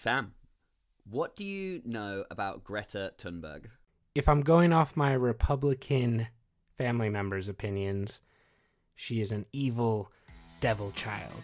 Sam, what do you know about Greta Thunberg? If I'm going off my Republican family members' opinions, she is an evil devil child.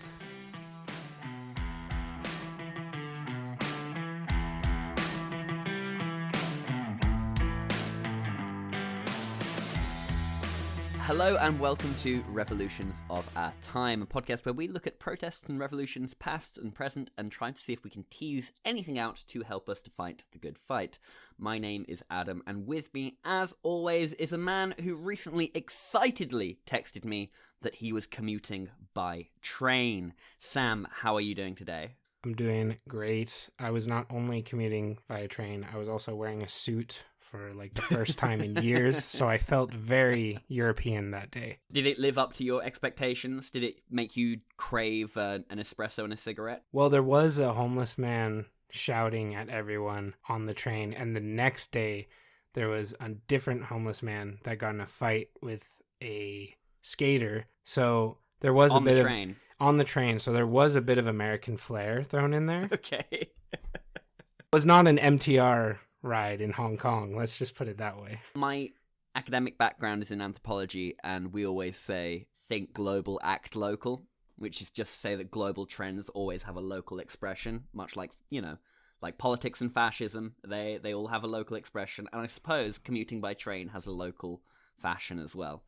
Hello and welcome to Revolutions of Our Time, a podcast where we look at protests and revolutions past and present and try to see if we can tease anything out to help us to fight the good fight. My name is Adam, and with me, as always, is a man who recently excitedly texted me that he was commuting by train. Sam, how are you doing today? I'm doing great. I was not only commuting via train, I was also wearing a suit for like the first time in years, so I felt very European that day. Did it live up to your expectations? Did it make you crave an espresso and a cigarette? Well, there was a homeless man shouting at everyone on the train, and the next day there was a different homeless man that got in a fight with a skater. So there was on the train. On the train, so there was a bit of American flair thrown in there. Okay. It was not an MTR ride in Hong Kong, let's just put it that way. My academic background is in anthropology, and we always say think global, act local, which is just to say that global trends always have a local expression, much like, like politics and fascism, they all have a local expression, and I suppose commuting by train has a local fashion as well.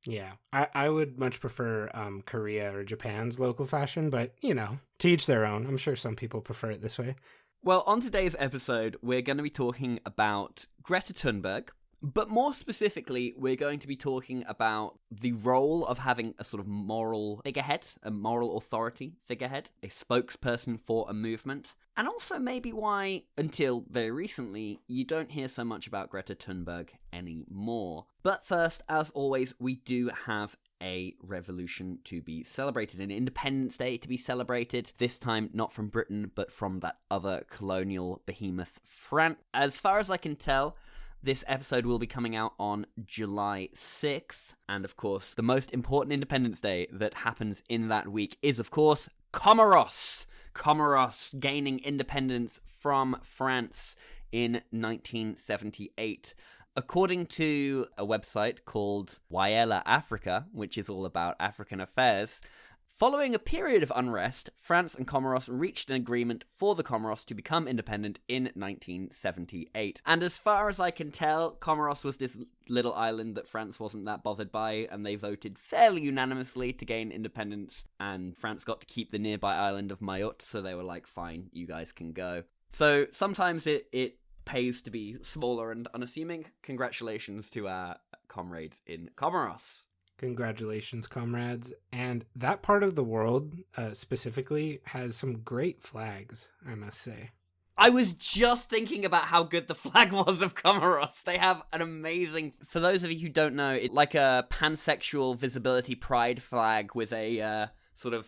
Yeah, I would much prefer Korea or Japan's local fashion, but, to each their own. I'm sure some people prefer it this way. Well, on today's episode, we're going to be talking about Greta Thunberg, but more specifically, we're going to be talking about the role of having a sort of moral figurehead, a moral authority figurehead, a spokesperson for a movement, and also maybe why, until very recently, you don't hear so much about Greta Thunberg anymore. But first, as always, we do have a revolution to be celebrated, an Independence Day to be celebrated, this time not from Britain, but from that other colonial behemoth, France. As far as I can tell, this episode will be coming out on July 6th, and of course, the most important Independence Day that happens in that week is, of course, Comoros! Comoros gaining independence from France in 1978. According to a website called Waella Africa, which is all about African affairs, following a period of unrest, France and Comoros reached an agreement for the Comoros to become independent in 1978. And as far as I can tell, Comoros was this little island that France wasn't that bothered by, and they voted fairly unanimously to gain independence, and France got to keep the nearby island of Mayotte, so they were like, fine, you guys can go. So sometimes it pays to be smaller and unassuming. Congratulations to our comrades in Comoros. Congratulations, comrades. And that part of the world, specifically, has some great flags, I must say. I was just thinking about how good the flag was of Comoros. They have an amazing... For those of you who don't know, it's like a pansexual visibility pride flag with a sort of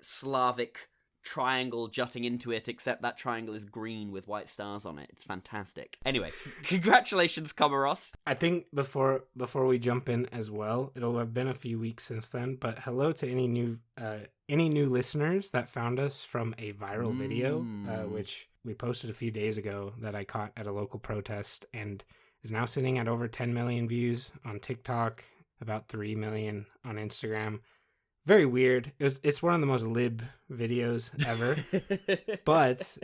Slavic triangle jutting into it, except that triangle is green with white stars on it. It's fantastic. Anyway, congratulations, Comoros. I think before we jump in as well, it'll have been a few weeks since then, but hello to any new listeners that found us from a viral video, which we posted a few days ago that I caught at a local protest and is now sitting at over 10 million views on TikTok, about 3 million on Instagram. Very weird. It's one of the most lib videos ever. But,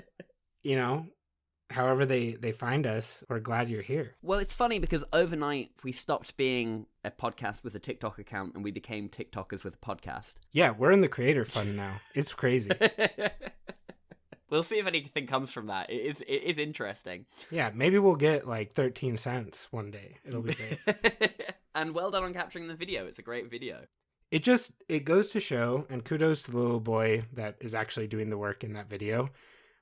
however they find us, we're glad you're here. Well, it's funny because overnight we stopped being a podcast with a TikTok account and we became TikTokers with a podcast. Yeah, we're in the creator fund now. It's crazy. We'll see if anything comes from that. It is interesting. Yeah, maybe we'll get like 13 cents one day. It'll be great. And well done on capturing the video. It's a great video. It goes to show, and kudos to the little boy that is actually doing the work in that video,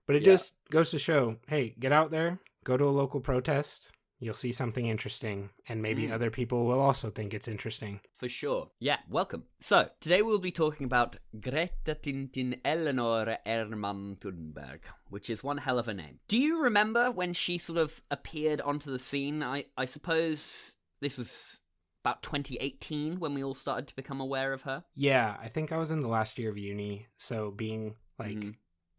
but it just goes to show, hey, get out there, go to a local protest, you'll see something interesting, and maybe other people will also think it's interesting. For sure. Yeah, welcome. So, today we'll be talking about Greta Tintin Eleanor Erman Thunberg, which is one hell of a name. Do you remember when she sort of appeared onto the scene? I suppose this was about 2018 when we all started to become aware of her. Yeah, I think I was in the last year of uni, so being like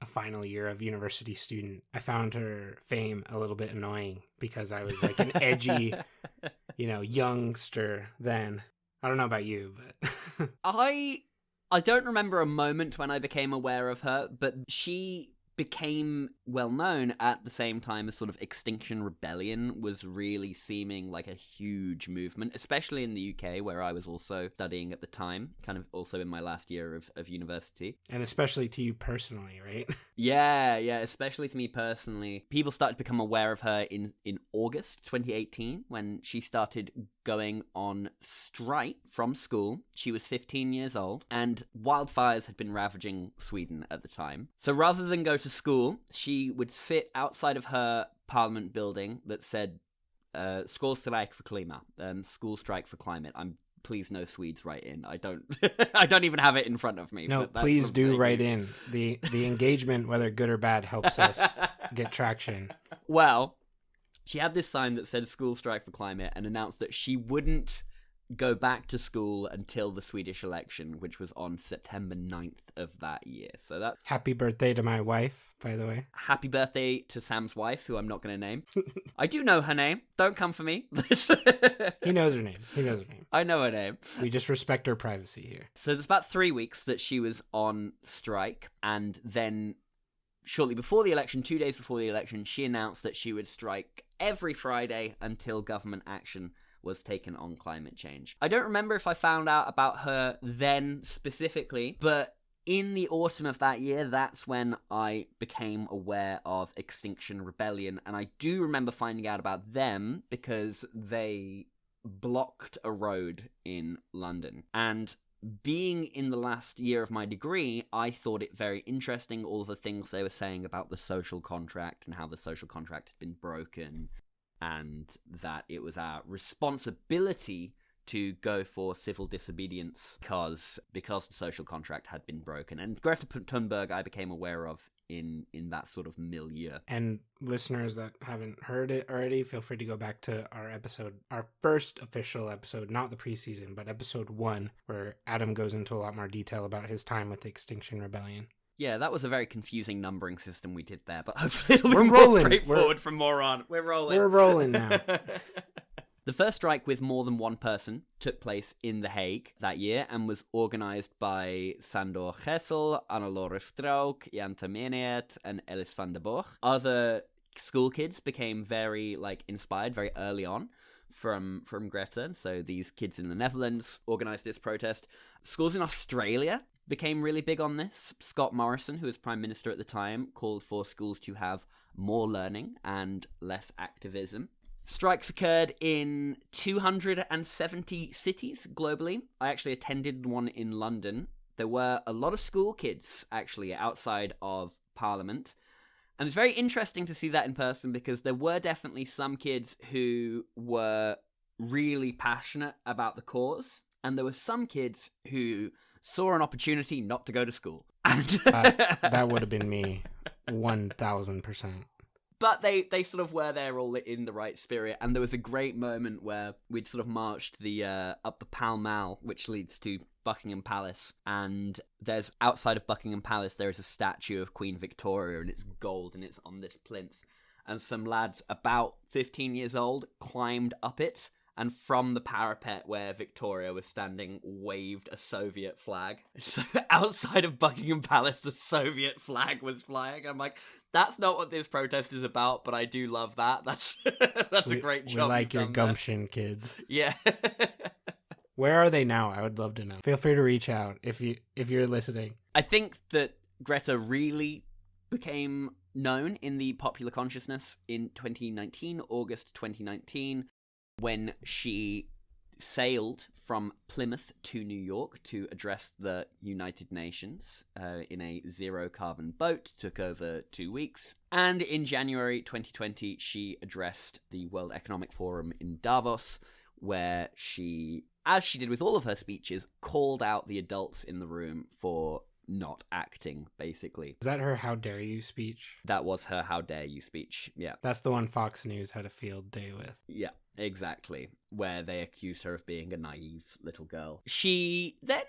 a final year of university student, I found her fame a little bit annoying because I was like an edgy, youngster then. I don't know about you, but I don't remember a moment when I became aware of her, but she became well known at the same time as sort of Extinction Rebellion was really seeming like a huge movement, especially in the UK, where I was also studying at the time, kind of also in my last year of university. And especially to you personally, right? Yeah, especially to me personally. People started to become aware of her in August 2018 when she started going on strike from school. She was 15 years old, and wildfires had been ravaging Sweden at the time. So rather than go to school, she would sit outside of her parliament building that said, Skolstrike for Klima, school strike for climate. Please no Swedes write in. I don't I don't even have it in front of me. No, please do write in. The engagement, whether good or bad, helps us get traction. Well, she had this sign that said School Strike for Climate and announced that she wouldn't go back to school until the Swedish election, which was on September 9th of that year. So that Happy birthday to my wife, by the way. Happy birthday to Sam's wife, who I'm not going to name. I do know her name. Don't come for me. He knows her name. I know her name. We just respect her privacy here. So there's about 3 weeks that she was on strike, and then shortly before the election, 2 days before the election, she announced that she would strike every Friday until government action was taken on climate change. I don't remember if I found out about her then specifically, but in the autumn of that year, that's when I became aware of Extinction Rebellion, and I do remember finding out about them because they blocked a road in London. And being in the last year of my degree, I thought it very interesting, all of the things they were saying about the social contract and how the social contract had been broken, and that it was our responsibility to go for civil disobedience because the social contract had been broken. And Greta Thunberg I became aware of in that sort of milieu. And listeners that haven't heard it already, feel free to go back to our episode, our first official episode, not the preseason, but episode 1, where Adam goes into a lot more detail about his time with the Extinction Rebellion. Yeah, that was a very confusing numbering system we did there, but hopefully it'll be We're more rolling. straightforward from more on. We're rolling. We're rolling now. The first strike with more than one person took place in The Hague that year and was organised by Sandor Gessel, Anna-Laura Strauk, Jan Terminiet, and Ellis van der Borg. Other school kids became very inspired very early on from Greta. So these kids in the Netherlands organised this protest. Schools in Australia became really big on this. Scott Morrison, who was Prime Minister at the time, called for schools to have more learning and less activism. Strikes occurred in 270 cities globally. I actually attended one in London. There were a lot of school kids, actually, outside of Parliament. And it's very interesting to see that in person because there were definitely some kids who were really passionate about the cause. And there were some kids who saw an opportunity not to go to school. That would have been me, 1,000%. But they sort of were there all in the right spirit, and there was a great moment where we'd sort of marched up the Pall Mall, which leads to Buckingham Palace, and there's outside of Buckingham Palace there is a statue of Queen Victoria, and it's gold, and it's on this plinth, and some lads about 15 years old climbed up it, and from the parapet where Victoria was standing, waved a Soviet flag. So outside of Buckingham Palace, the Soviet flag was flying. I'm like, that's not what this protest is about, but I do love that. That's a great job. We like your gumption, there. Kids. Yeah. Where are they now? I would love to know. Feel free to reach out if you're listening. I think that Greta really became known in the popular consciousness in 2019, August 2019. When she sailed from Plymouth to New York to address the United Nations in a zero-carbon boat, took over 2 weeks. And in January 2020, she addressed the World Economic Forum in Davos, where she, as she did with all of her speeches, called out the adults in the room for not acting, basically. Is that her How Dare You speech? That was her How Dare You speech, yeah. That's the one Fox News had a field day with. Yeah. Exactly, where they accused her of being a naive little girl. She then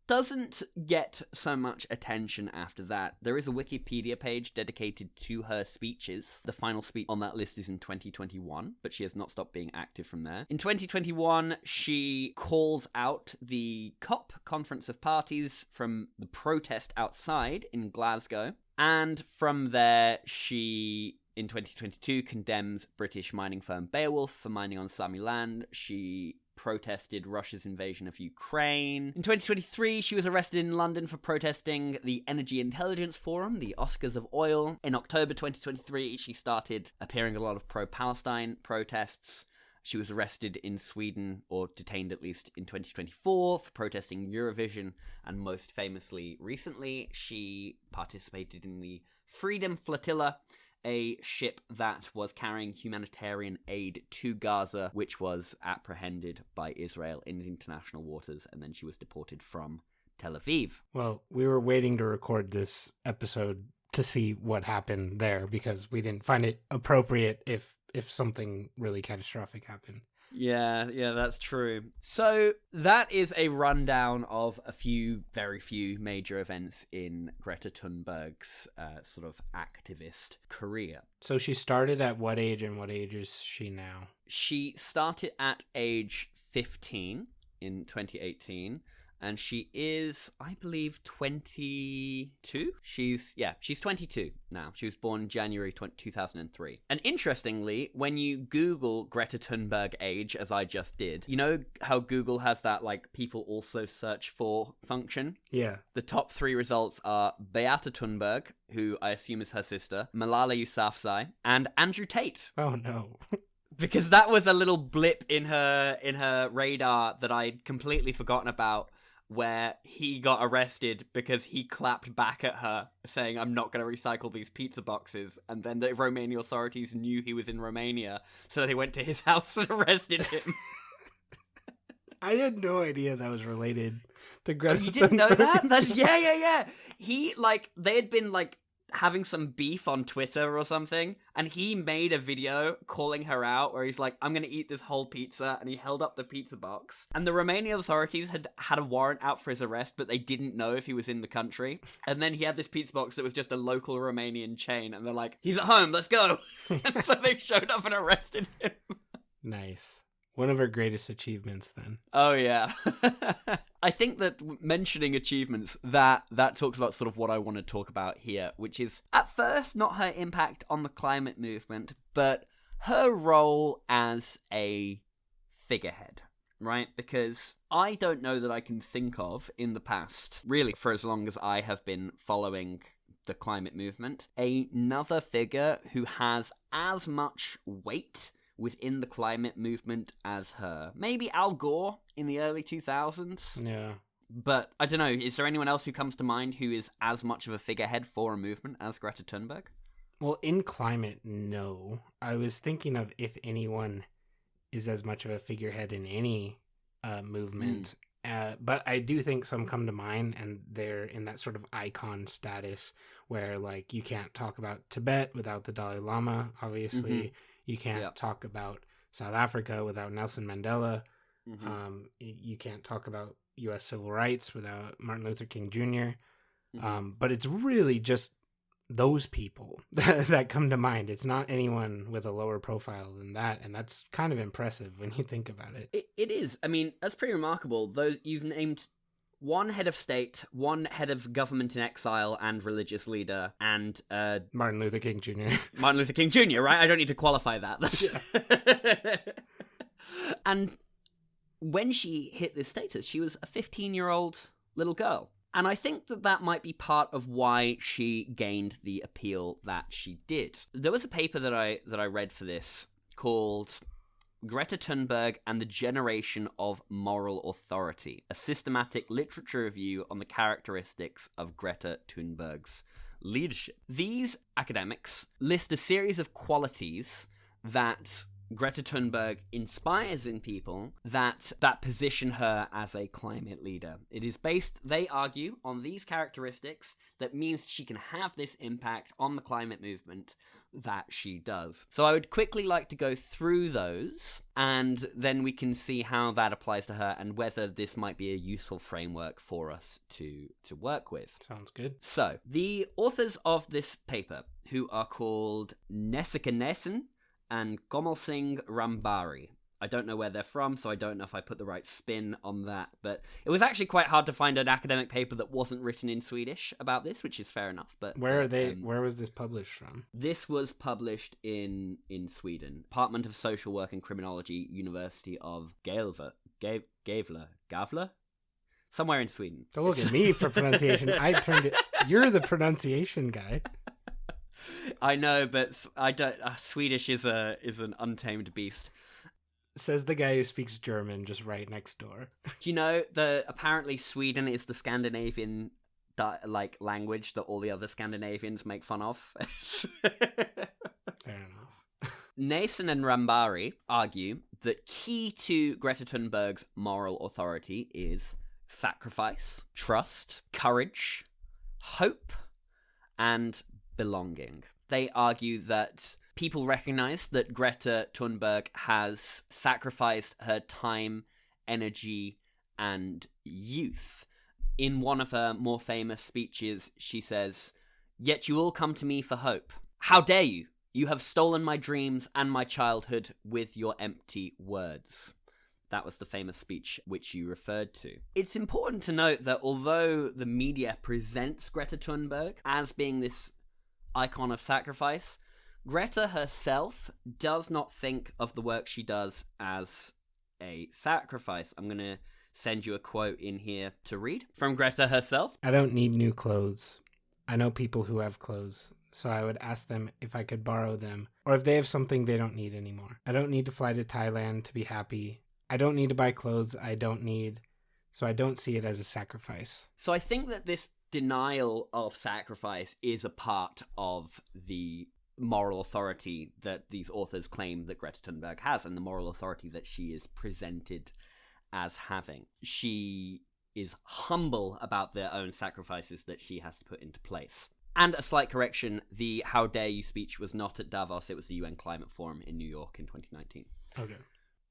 doesn't get so much attention after that. There is a Wikipedia page dedicated to her speeches. The final speech on that list is in 2021, but she has not stopped being active from there. In 2021, she calls out the COP, Conference of Parties, from the protest outside in Glasgow. And from there, she, in 2022, condemns British mining firm Beowulf for mining on Sami land. She protested Russia's invasion of Ukraine. In 2023, she was arrested in London for protesting the Energy Intelligence Forum, the Oscars of oil. In October 2023, she started appearing at a lot of pro-Palestine protests. She was arrested in Sweden, or detained at least, in 2024 for protesting Eurovision, and most famously, recently, she participated in the Freedom Flotilla, a ship that was carrying humanitarian aid to Gaza, which was apprehended by Israel in international waters, and then she was deported from Tel Aviv. Well, we were waiting to record this episode to see what happened there, because we didn't find it appropriate if something really catastrophic happened. Yeah, that's true. So that is a rundown of very few major events in Greta Thunberg's sort of activist career. So she started at what age, and what age is she now? She started at age 15 in 2018, and she is, I believe, 22? She's 22 now. She was born January 2003. And interestingly, when you Google Greta Thunberg age, as I just did, you know how Google has that, like, people also search for function? Yeah. The top 3 results are Beata Thunberg, who I assume is her sister, Malala Yousafzai, and Andrew Tate. Oh, no. Because that was a little blip in her radar that I'd completely forgotten about, where he got arrested because he clapped back at her saying, "I'm not going to recycle these pizza boxes." And then the Romanian authorities knew he was in Romania, so they went to his house and arrested him. I had no idea that was related to Greta Thunberg. You didn't know that? Yeah. They had been, having some beef on Twitter or something, and he made a video calling her out where he's like, "I'm gonna eat this whole pizza," and he held up the pizza box. And the Romanian authorities had a warrant out for his arrest, but they didn't know if he was in the country. And then he had this pizza box that was just a local Romanian chain, and they're like, "He's at home, let's go." And so they showed up and arrested him. Nice. One of her greatest achievements, then. Oh, yeah. I think that mentioning achievements, that talks about sort of what I want to talk about here, which is, at first, not her impact on the climate movement, but her role as a figurehead, right? Because I don't know that I can think of, in the past, really for as long as I have been following the climate movement, another figure who has as much weight within the climate movement as her. Maybe Al Gore in the early 2000s. Yeah. But I don't know, is there anyone else who comes to mind who is as much of a figurehead for a movement as Greta Thunberg? Well, in climate, no. I was thinking of if anyone is as much of a figurehead in any movement. But I do think some come to mind, and they're in that sort of icon status where, like, you can't talk about Tibet without the Dalai Lama, obviously. Mm-hmm. You can't talk about South Africa without Nelson Mandela. Mm-hmm. You can't talk about U.S. civil rights without Martin Luther King Jr. Mm-hmm. But it's really just those people that come to mind. It's not anyone with a lower profile than that, and that's kind of impressive when you think about it. It is. I mean, that's pretty remarkable. Though you've named one head of state, one head of government in exile and religious leader, and Martin Luther King Jr. Martin Luther King Jr., right? I don't need to qualify that. And when she hit this status, she was a 15-year-old little girl. And I think that might be part of why she gained the appeal that she did. There was a paper that I read for this called Greta Thunberg and the Generation of Moral Authority, a systematic literature review on the characteristics of Greta Thunberg's leadership. These academics list a series of qualities that Greta Thunberg inspires in people that position her as a climate leader. It is based, they argue, on these characteristics that means she can have this impact on the climate movement that she does. So I would quickly like to go through those, and then we can see how that applies to her and whether this might be a useful framework for us to work with. Sounds good. So, the authors of this paper, who are called Nesika Nesen and Komal Singh Rambari. I don't know where they're from, so I don't know if I put the right spin on that, but it was actually quite hard to find an academic paper that wasn't written in Swedish about this, which is fair enough. But where are they? Where was this published from? This was published in Sweden, Department of Social Work and Criminology, University of Gavle, somewhere in Sweden. Don't look at me for pronunciation. I turned it. You're the pronunciation guy. I know, but I don't. Swedish is an untamed beast. Says the guy who speaks German just right next door. Do you know apparently Sweden is the Scandinavian language that all the other Scandinavians make fun of? Fair enough. Nason and Rambari argue that key to Greta Thunberg's moral authority is sacrifice, trust, courage, hope, and belonging. They argue that people recognize that Greta Thunberg has sacrificed her time, energy, and youth. In one of her more famous speeches, she says, "Yet you all come to me for hope. How dare you? You have stolen my dreams and my childhood with your empty words." That was the famous speech which you referred to. It's important to note that although the media presents Greta Thunberg as being this icon of sacrifice, Greta herself does not think of the work she does as a sacrifice. I'm going to send you a quote in here to read from Greta herself. "I don't need new clothes. I know people who have clothes, so I would ask them if I could borrow them, or if they have something they don't need anymore. I don't need to fly to Thailand to be happy. I don't need to buy clothes I don't need, so I don't see it as a sacrifice." So I think that this denial of sacrifice is a part of the moral authority that these authors claim that Greta Thunberg has, and the moral authority that she is presented as having. She is humble about their own sacrifices that she has to put into place. And a slight correction, the How Dare You speech was not at Davos, it was the UN Climate Forum in New York in 2019. Okay.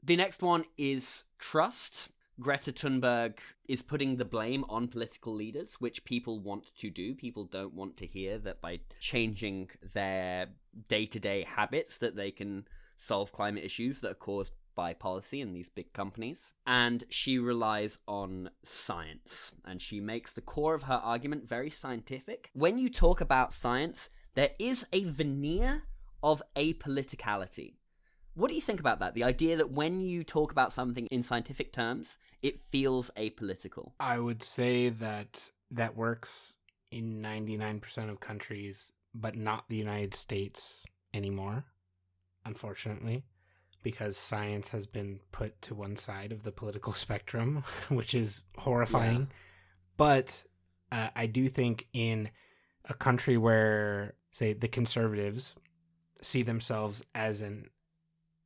The next one is trust. Greta Thunberg is putting the blame on political leaders, which people want to do. People don't want to hear that by changing their day-to-day habits that they can solve climate issues that are caused by policy and these big companies. And she relies on science, and she makes the core of her argument very scientific. When you talk about science, there is a veneer of apoliticality. What do you think about that? The idea that when you talk about something in scientific terms, it feels apolitical. I would say that works in 99% of countries, but not the United States anymore, unfortunately, because science has been put to one side of the political spectrum, which is horrifying. Yeah. But I do think in a country where, say, the conservatives see themselves as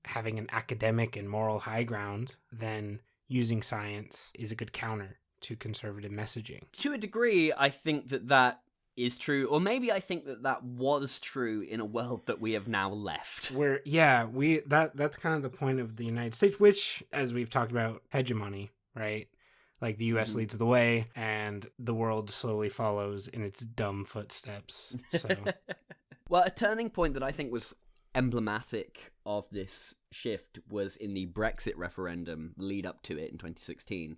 having an academic and moral high ground, then using science is a good counter to conservative messaging. To a degree, I think that is true, or maybe I think that was true in a world that we have now left. That's kind of the point of the United States, which, as we've talked about, hegemony, right? Like the US leads the way, and the world slowly follows in its dumb footsteps. So, well, a turning point that I think was emblematic of this shift was in the Brexit referendum lead up to it in 2016,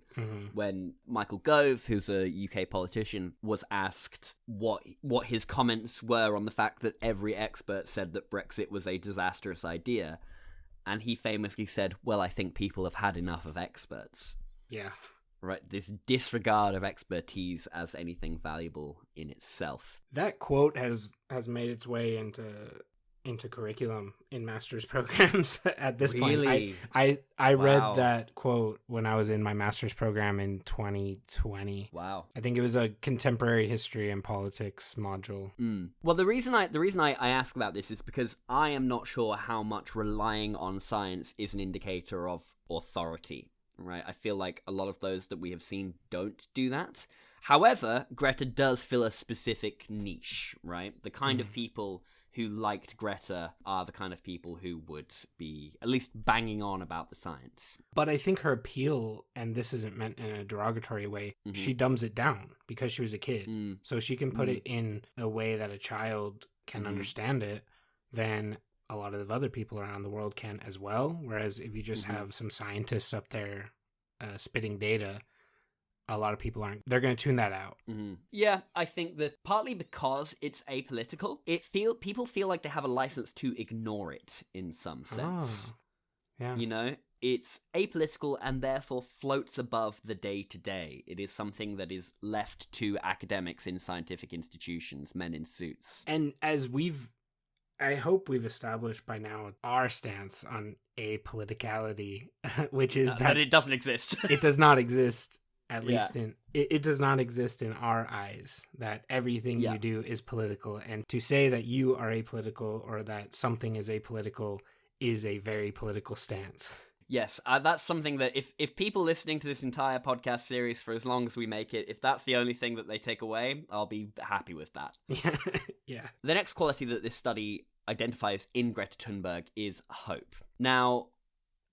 when Michael Gove, who's a UK politician, was asked what his comments were on the fact that every expert said that Brexit was a disastrous idea. And he famously said, "Well, I think people have had enough of experts." Yeah. Right, this disregard of expertise as anything valuable in itself. That quote has made its way into into curriculum in master's programs at this Really? point. I read Wow. that quote when I was in my master's program in 2020. Wow. I think it was a contemporary history and politics module. Well, the reason I ask about this is because I am not sure how much relying on science is an indicator of authority, right? I feel like a lot of those that we have seen don't do that. However, Greta does fill a specific niche, right? The kind of people who liked Greta are the kind of people who would be at least banging on about the science. But I think her appeal, and this isn't meant in a derogatory way, she dumbs it down because she was a kid. So she can put it in a way that a child can understand it, then a lot of other people around the world can as well. Whereas if you just have some scientists up there spitting data, a lot of people aren't. They're going to tune that out. Yeah, I think that partly because it's apolitical, people feel like they have a license to ignore it in some sense. Yeah. You know, it's apolitical and therefore floats above the day-to-day. It is something that is left to academics in scientific institutions, men in suits. And as I hope we've established by now our stance on apoliticality, which is that it doesn't exist. It does not exist. At least it does not exist in our eyes, that everything you do is political. And to say that you are apolitical or that something is apolitical is a very political stance. Yes, that's something that if people listening to this entire podcast series for as long as we make it, if that's the only thing that they take away, I'll be happy with that. Yeah. The next quality that this study identifies in Greta Thunberg is hope. Now,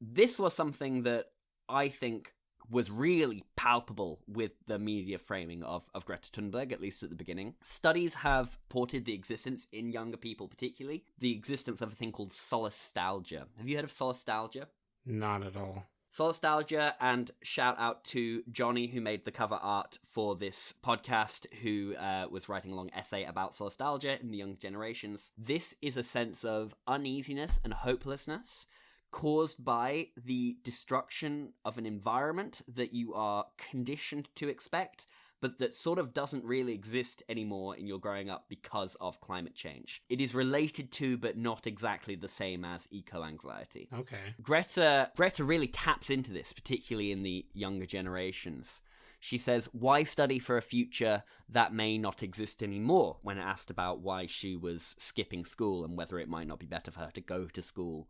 this was something that I think was really palpable with the media framing of Greta Thunberg, at least at the beginning. Studies have reported the existence, in younger people particularly, the existence of a thing called solastalgia. Have you heard of solastalgia? Not at all. Solastalgia, and shout out to Johnny, who made the cover art for this podcast, who was writing a long essay about solastalgia in the young generations. This is a sense of uneasiness and hopelessness caused by the destruction of an environment that you are conditioned to expect, but that sort of doesn't really exist anymore in your growing up because of climate change. It is related to, but not exactly the same as, eco-anxiety. Okay. Greta really taps into this, particularly in the younger generations. She says, why study for a future that may not exist anymore, when asked about why she was skipping school and whether it might not be better for her to go to school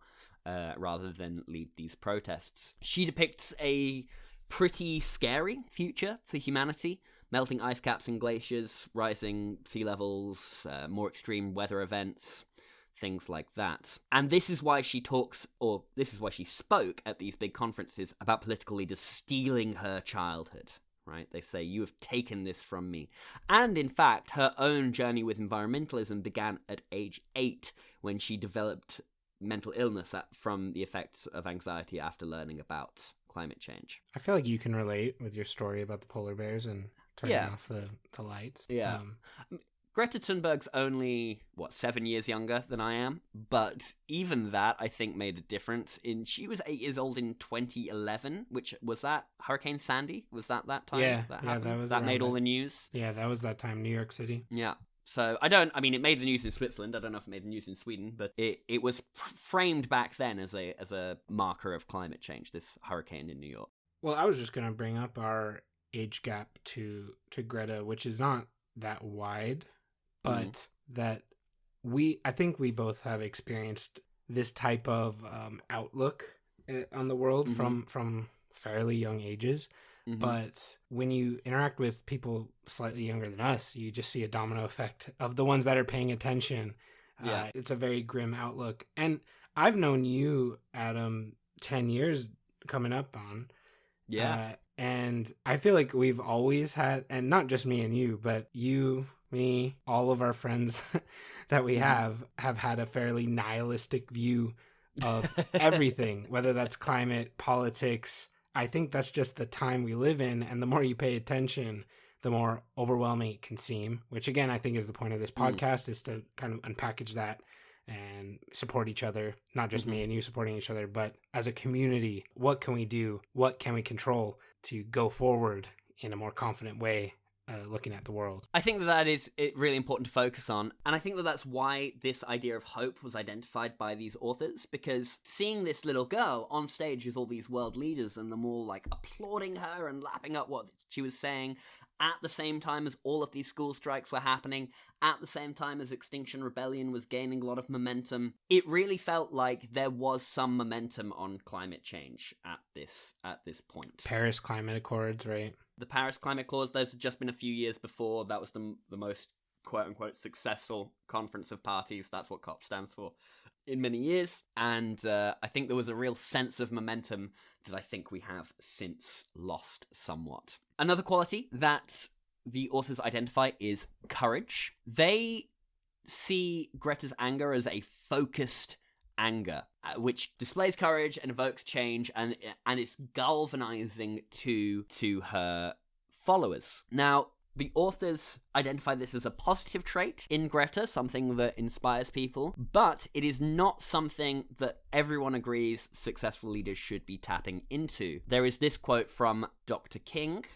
rather than lead these protests. She depicts a pretty scary future for humanity. Melting ice caps and glaciers, rising sea levels, more extreme weather events, things like that. And this is why she spoke at these big conferences about political leaders stealing her childhood. Right? They say, you have taken this from me. And in fact, her own journey with environmentalism began at age 8 when she developed mental illness from the effects of anxiety after learning about climate change. I feel like you can relate with your story about the polar bears and turning off the lights. Yeah. Greta Thunberg's only, 7 years younger than I am, but even that, I think, made a difference. She was 8 years old in 2011, which was that Hurricane Sandy? Was that time? Yeah, that happened? That made all the news? Yeah, that was that time, New York City. Yeah. So, it made the news in Switzerland. I don't know if it made the news in Sweden, but it was framed back then as a marker of climate change, this hurricane in New York. Well, I was just going to bring up our age gap to Greta, which is not that wide, but that I think we both have experienced this type of outlook on the world from fairly young ages. But when you interact with people slightly younger than us, you just see a domino effect of the ones that are paying attention. It's a very grim outlook. And I've known you, Adam, 10 years coming up on. Yeah. And I feel like we've always had, and not just me and you, but you, me, all of our friends that we have had a fairly nihilistic view of everything, whether that's climate, politics. I think that's just the time we live in, and the more you pay attention, the more overwhelming it can seem, which again, I think is the point of this podcast, is to kind of unpackage that and support each other, not just me and you supporting each other, but as a community, what can we do? What can we control to go forward in a more confident way looking at the world. I think that is really important to focus on, and I think that that's why this idea of hope was identified by these authors, because seeing this little girl on stage with all these world leaders and them all like applauding her and lapping up what she was saying, at the same time as all of these school strikes were happening, at the same time as Extinction Rebellion was gaining a lot of momentum, it really felt like there was some momentum on climate change at this point. Paris Climate Accords, right? The Paris Climate Accords, those had just been a few years before. That was the most quote-unquote successful conference of parties. That's what COP stands for in many years. And I think there was a real sense of momentum that I think we have since lost somewhat. Another quality that the authors identify is courage. They see Greta's anger as a focused anger, which displays courage and evokes change, and it's galvanizing to her followers. Now, the authors identify this as a positive trait in Greta, something that inspires people, but it is not something that everyone agrees successful leaders should be tapping into. There is this quote from Dr. King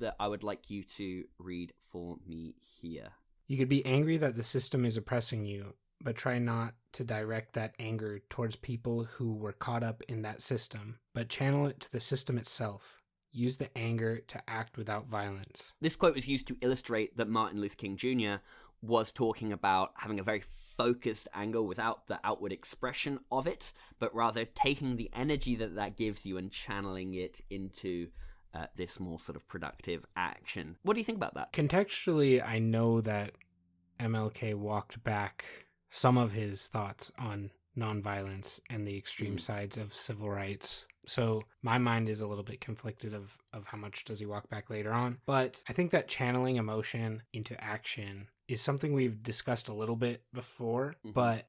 that I would like you to read for me here. You could be angry that the system is oppressing you, but try not to direct that anger towards people who were caught up in that system, but channel it to the system itself. Use the anger to act without violence. This quote was used to illustrate that Martin Luther King Jr. was talking about having a very focused anger without the outward expression of it, but rather taking the energy that gives you and channeling it into this more sort of productive action. What do you think about that? Contextually, I know that MLK walked back some of his thoughts on nonviolence and the extreme sides of civil rights. So my mind is a little bit conflicted of how much does he walk back later on. But I think that channeling emotion into action is something we've discussed a little bit before,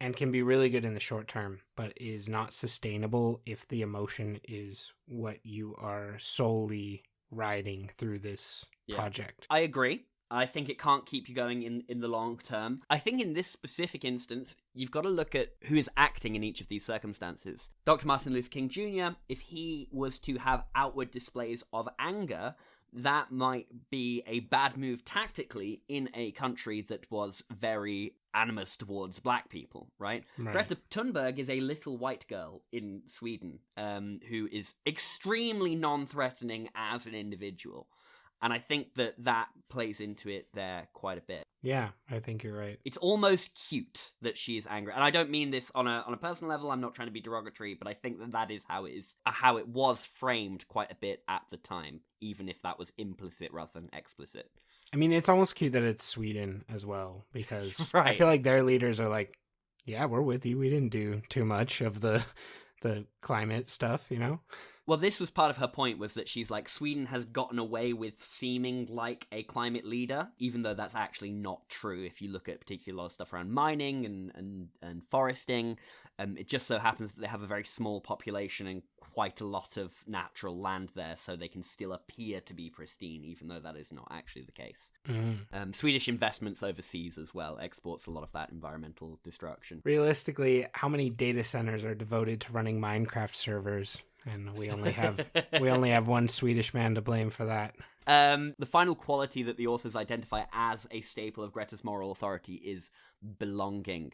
and can be really good in the short term, but is not sustainable if the emotion is what you are solely riding through this project. I agree. I think it can't keep you going in the long term. I think in this specific instance, you've got to look at who is acting in each of these circumstances. Dr. Martin Luther King Jr., if he was to have outward displays of anger, that might be a bad move tactically in a country that was very animus towards black people, right? Greta Thunberg is a little white girl in Sweden who is extremely non-threatening as an individual. And I think that plays into it there quite a bit. Yeah, I think you're right. It's almost cute that she is angry. And I don't mean this on a personal level. I'm not trying to be derogatory, but I think that is how it was framed quite a bit at the time, even if that was implicit rather than explicit. I mean, it's almost cute that it's Sweden as well, because right. I feel like their leaders are like, yeah, we're with you. We didn't do too much of the climate stuff, you know? Well, this was part of her point, was that she's like, Sweden has gotten away with seeming like a climate leader, even though that's actually not true. If you look at particular stuff around mining and foresting, it just so happens that they have a very small population and quite a lot of natural land there, so they can still appear to be pristine, even though that is not actually the case. Swedish investments overseas as well exports a lot of that environmental destruction. Realistically, how many data centers are devoted to running Minecraft servers? And we only have one Swedish man to blame for that. The final quality that the authors identify as a staple of Greta's moral authority is belonging.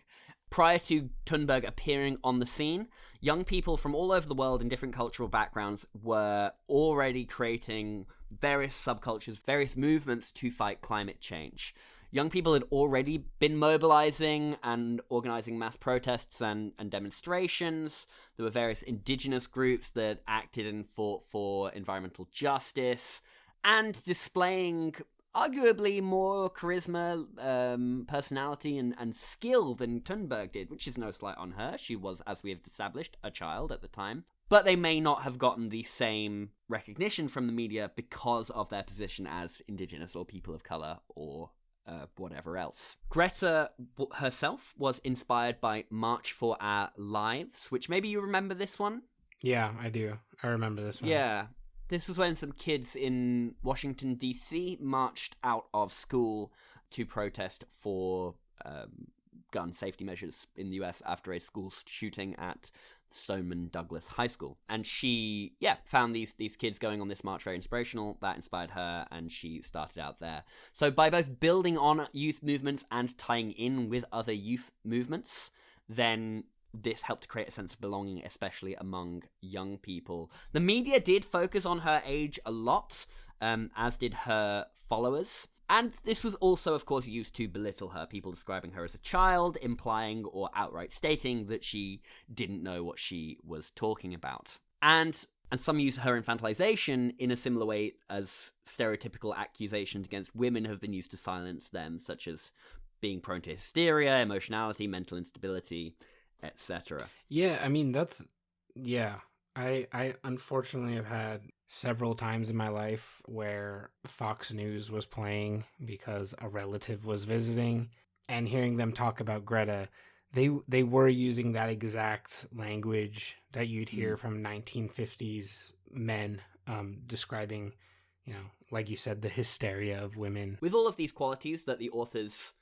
Prior to Thunberg appearing on the scene, young people from all over the world in different cultural backgrounds were already creating various subcultures, various movements to fight climate change. Young people had already been mobilizing and organizing mass protests and demonstrations. There were various indigenous groups that acted and fought for environmental justice and displaying arguably more charisma, personality, and skill than Thunberg did, which is no slight on her. She was, as we have established, a child at the time. But they may not have gotten the same recognition from the media because of their position as indigenous or people of color or whatever else. Greta herself was inspired by March for Our Lives, which maybe you remember this one? Yeah, I do. I remember this one. Yeah. This was when some kids in Washington, D.C. marched out of school to protest for gun safety measures in the US after a school shooting at Stoneman Douglas High School. And she, found these kids going on this march very inspirational. That inspired her, and she started out there. So by both building on youth movements and tying in with other youth movements, then this helped to create a sense of belonging, especially among young people. The media did focus on her age a lot, as did her followers. And this was also, of course, used to belittle her, people describing her as a child, implying or outright stating that she didn't know what she was talking about. And some use her infantilization in a similar way as stereotypical accusations against women have been used to silence them, such as being prone to hysteria, emotionality, mental instability, etc. Yeah, I mean, I unfortunately have had several times in my life where Fox News was playing because a relative was visiting, and hearing them talk about Greta, they were using that exact language that you'd hear from 1950s men, describing, like you said, the hysteria of women. With all of these qualities that the authors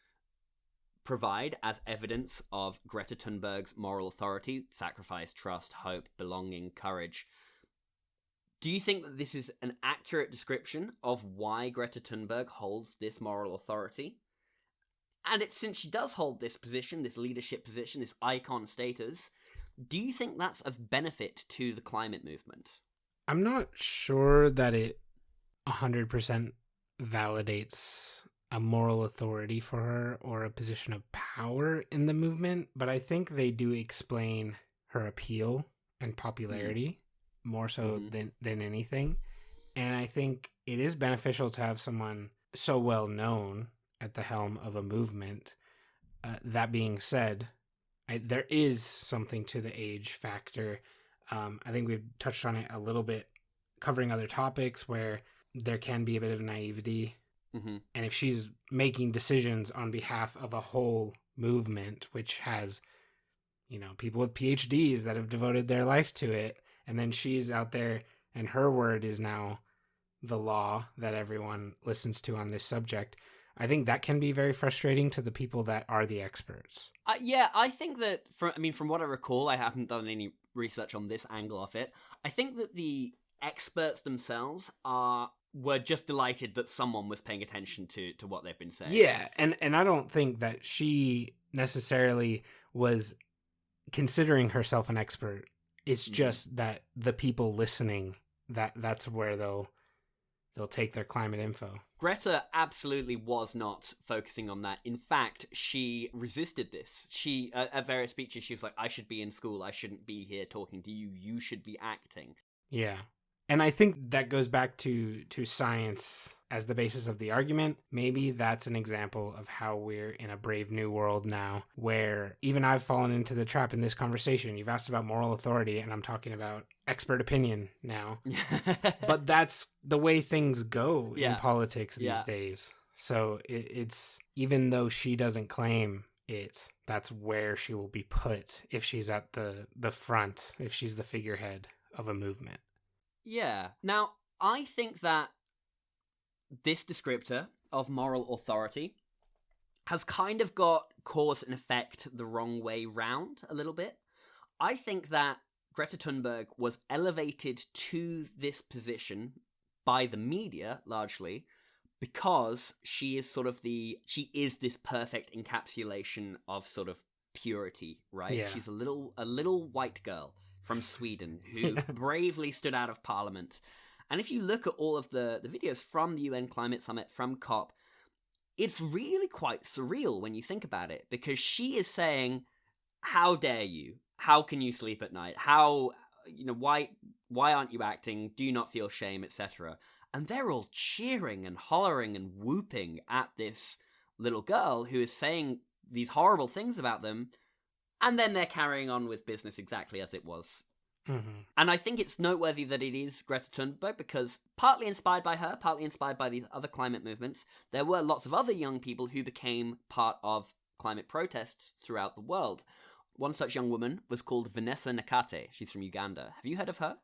provide as evidence of Greta Thunberg's moral authority, sacrifice, trust, hope, belonging, courage, do you think that this is an accurate description of why Greta Thunberg holds this moral authority? And since she does hold this position, this leadership position, this icon status, do you think that's of benefit to the climate movement? I'm not sure that it 100% validates a moral authority for her or a position of power in the movement, but I think they do explain her appeal and popularity more so than anything. And I think it is beneficial to have someone so well known at the helm of a movement. That being said, there is something to the age factor. I think we've touched on it a little bit covering other topics where there can be a bit of naivety. Mm-hmm. And if she's making decisions on behalf of a whole movement, which has, people with PhDs that have devoted their life to it, and then she's out there and her word is now the law that everyone listens to on this subject, I think that can be very frustrating to the people that are the experts. I think that, from what I recall, I haven't done any research on this angle of it, I think that the experts themselves were just delighted that someone was paying attention to what they've been saying. Yeah, and I don't think that she necessarily was considering herself an expert. It's just that the people listening, that's where they'll take their climate info. Greta absolutely was not focusing on that. In fact, she resisted this. She, at various speeches, she was like, I should be in school. I shouldn't be here talking to you. You should be acting. Yeah. And I think that goes back to science as the basis of the argument. Maybe that's an example of how we're in a brave new world now, where even I've fallen into the trap in this conversation. You've asked about moral authority, and I'm talking about expert opinion now. But that's the way things go in politics these days. So it's, even though she doesn't claim it, that's where she will be put if she's at the front, if she's the figurehead of a movement. Yeah. Now, I think that this descriptor of moral authority has kind of got cause and effect the wrong way round a little bit. I think that Greta Thunberg was elevated to this position by the media, largely, because she is this perfect encapsulation of sort of purity, right? Yeah. She's a little white girl from Sweden who bravely stood out of Parliament. And if you look at all of the videos from the UN Climate Summit, from COP, it's really quite surreal when you think about it, because she is saying, how dare you? How can you sleep at night? How, why aren't you acting? Do you not feel shame, etc.? And they're all cheering and hollering and whooping at this little girl who is saying these horrible things about them. And then they're carrying on with business exactly as it was. Mm-hmm. And I think it's noteworthy that it is Greta Thunberg, because partly inspired by her, partly inspired by these other climate movements, there were lots of other young people who became part of climate protests throughout the world. One such young woman was called Vanessa Nakate. She's from Uganda. Have you heard of her?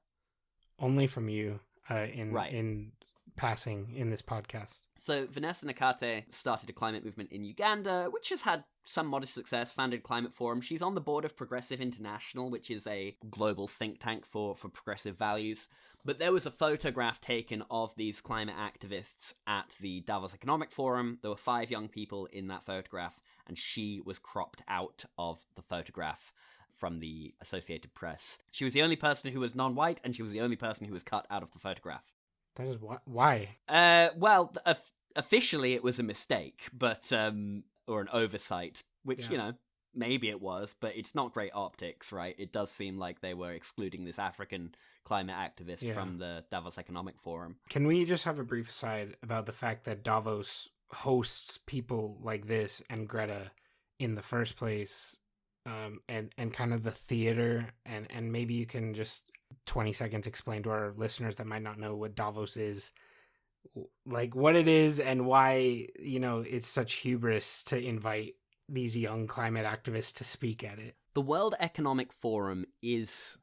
Only from you, in passing in this podcast. So Vanessa Nakate started a climate movement in Uganda, which has had some modest success, founded Climate Forum. She's on the board of Progressive International, which is a global think tank for progressive values. But there was a photograph taken of these climate activists at the Davos Economic Forum. There were 5 young people in that photograph, and she was cropped out of the photograph from the Associated Press. She was the only person who was non-white, and she was the only person who was cut out of the photograph. That is why? Well, officially it was a mistake, but or an oversight, which, maybe it was, but it's not great optics, right? It does seem like they were excluding this African climate activist from the Davos Economic Forum. Can we just have a brief aside about the fact that Davos hosts people like this and Greta in the first place, and kind of the theater, and maybe you can just 20 seconds explain to our listeners that might not know what Davos is, like what it is and why, it's such hubris to invite these young climate activists to speak at it. The World Economic Forum is